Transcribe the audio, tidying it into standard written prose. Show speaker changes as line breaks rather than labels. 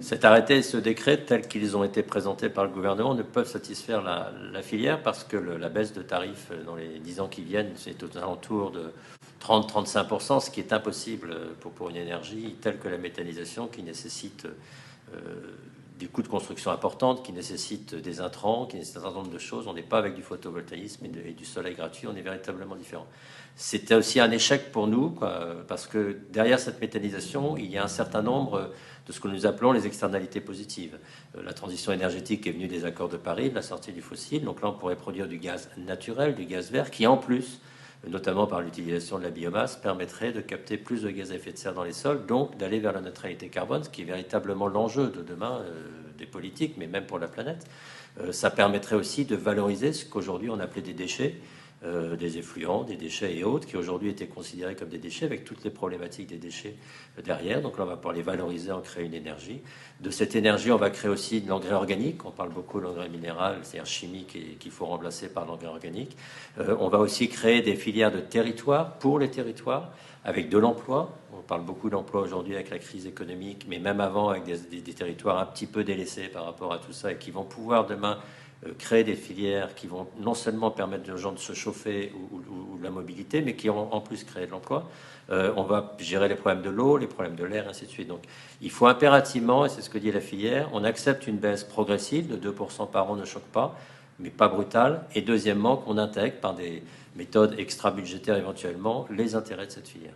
Cet arrêté et ce décret, tels qu'ils ont été présentés par le gouvernement, ne peuvent satisfaire la filière parce que la baisse de tarifs dans les 10 ans qui viennent, c'est aux alentours de 30-35%, ce qui est impossible pour une énergie telle que la méthanisation qui nécessite euh, des coûts de construction importants, qui nécessitent des intrants, qui nécessitent un certain nombre de choses. On n'est pas avec du photovoltaïsme et du soleil gratuit, on est véritablement différent. C'était aussi un échec pour nous, quoi, parce que derrière cette méthanisation, il y a un certain nombre de ce que nous appelons les externalités positives. La transition énergétique est venue des accords de Paris, de la sortie du fossile. Donc là, on pourrait produire du gaz naturel, du gaz vert, qui en plus, notamment par l'utilisation de la biomasse, permettrait de capter plus de gaz à effet de serre dans les sols, donc d'aller vers la neutralité carbone, ce qui est véritablement l'enjeu de demain des politiques, mais même pour la planète. Ça permettrait aussi de valoriser ce qu'aujourd'hui on appelait des déchets, des effluents, des déchets et autres, qui aujourd'hui étaient considérés comme des déchets, avec toutes les problématiques des déchets derrière. Donc là, on va pouvoir les valoriser, en créer une énergie. De cette énergie, on va créer aussi de l'engrais organique. On parle beaucoup de l'engrais minéral, c'est-à-dire chimique, et qu'il faut remplacer par l'engrais organique. On va aussi créer des filières de territoire pour les territoires, avec de l'emploi. On parle beaucoup d'emploi aujourd'hui avec la crise économique, mais même avant, avec des territoires un petit peu délaissés par rapport à tout ça, et qui vont pouvoir demain créer des filières qui vont non seulement permettre aux gens de se chauffer ou de la mobilité, mais qui vont en plus créer de l'emploi. On va gérer les problèmes de l'eau, les problèmes de l'air, ainsi de suite. Donc il faut impérativement, et c'est ce que dit la filière, on accepte une baisse progressive de 2% par an, ne choque pas, mais pas brutale. Et deuxièmement, qu'on intègre par des méthodes extra-budgétaires éventuellement les intérêts de cette filière.